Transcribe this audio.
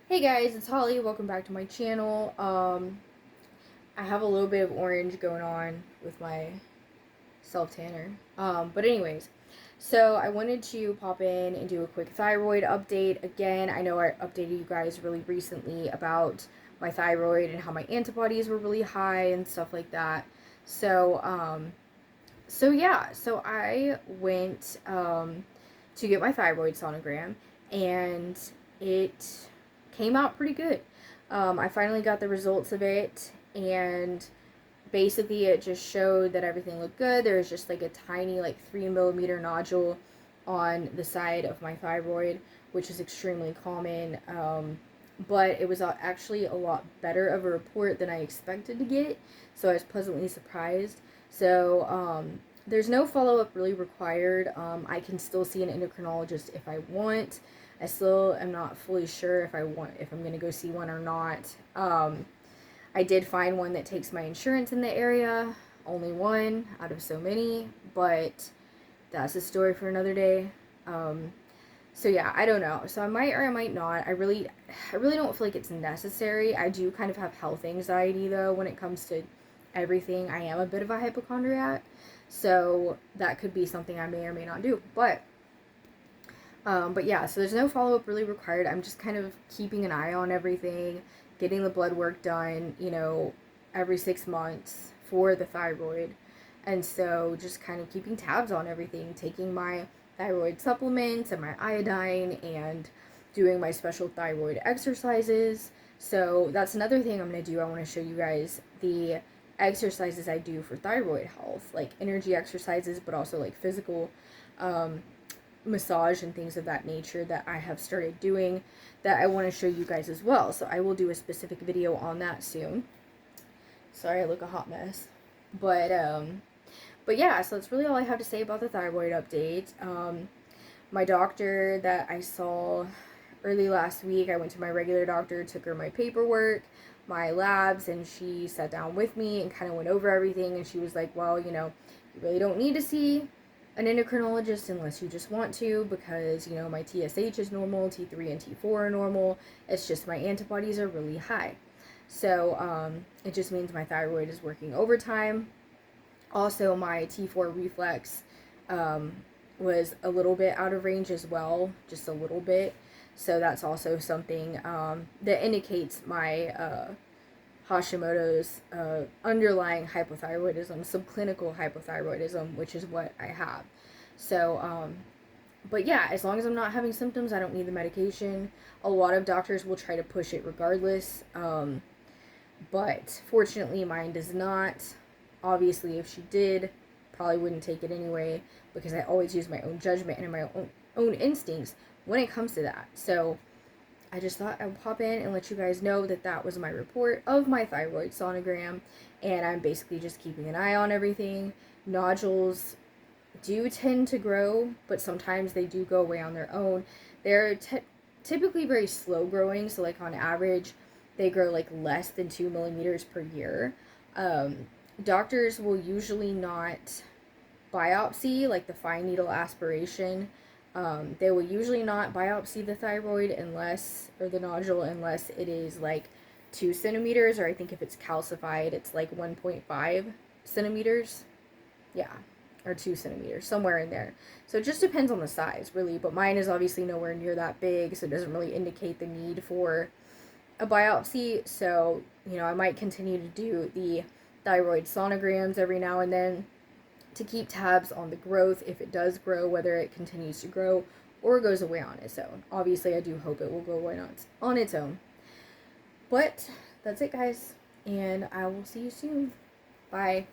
Hey guys, it's Holly. Welcome back to my channel. I have a little bit of orange going on with my self tanner. But anyways, so I wanted to pop in and do a quick thyroid update. Again, I know I updated you guys really recently about my thyroid and how my antibodies were really high and stuff like that. So I went to get my thyroid sonogram, and it came out pretty good. I finally got the results of it, and basically it just showed that everything looked good. There was just like a tiny, like 3 millimeter nodule on the side of my thyroid, which is extremely common. But it was actually a lot better of a report than I expected to get, so I was pleasantly surprised. There's no follow-up really required. I can still see an endocrinologist if I want. I still am not fully sure if I'm going to go see one or not. I did find one that takes my insurance in the area, only one out of so many, but that's a story for another day. So yeah, I don't know. So I might or I might not. I really don't feel like it's necessary. I do kind of have health anxiety though when it comes to everything. I am a bit of a hypochondriac, so that could be something I may or may not do. But yeah, so there's no follow-up really required. I'm just kind of keeping an eye on everything, getting the blood work done, every 6 months for the thyroid. And so just kind of keeping tabs on everything, taking my thyroid supplements and my iodine and doing my special thyroid exercises. So that's another thing I'm going to do. I want to show you guys the exercises I do for thyroid health, like energy exercises, but also like physical massage and things of that nature that I have started doing that I want to show you guys as well. So I will do a specific video on that soon. Sorry, I look a hot mess. But yeah, so that's really all I have to say about the thyroid update. My doctor that I saw early last week, I went to my regular doctor, took her my paperwork, my labs, and she sat down with me and kind of went over everything, and she was like, well, you really don't need to see an endocrinologist unless you just want to, because my TSH is normal, T3 and T4 are normal. It's just my antibodies are really high. So it just means my thyroid is working overtime. Also, my T4 reflex was a little bit out of range as well, just a little bit. So that's also something that indicates my Hashimoto's underlying hypothyroidism, subclinical hypothyroidism, which is what I have. So, but yeah, as long as I'm not having symptoms, I don't need the medication. A lot of doctors will try to push it regardless, but fortunately mine does not. Obviously, if she did, probably wouldn't take it anyway, because I always use my own judgment and my own instincts when it comes to that. So I just thought I would pop in and let you guys know that that was my report of my thyroid sonogram, and I'm basically just keeping an eye on everything. Nodules do tend to grow, but sometimes they do go away on their own. They're typically very slow growing, so like on average, they grow like less than 2 millimeters per year. Doctors will usually not biopsy, like the fine needle aspiration. They will usually not biopsy the thyroid or the nodule, unless it is like 2 centimeters, or I think if it's calcified, it's like 1.5 centimeters. Yeah, or 2 centimeters, somewhere in there. So it just depends on the size, really. But mine is obviously nowhere near that big, so it doesn't really indicate the need for a biopsy. So, I might continue to do the thyroid sonograms every now and then to keep tabs on the growth, if it does grow, whether it continues to grow or goes away on its own. Obviously, I do hope it will go away on its own. But that's it, guys, and I will see you soon. Bye.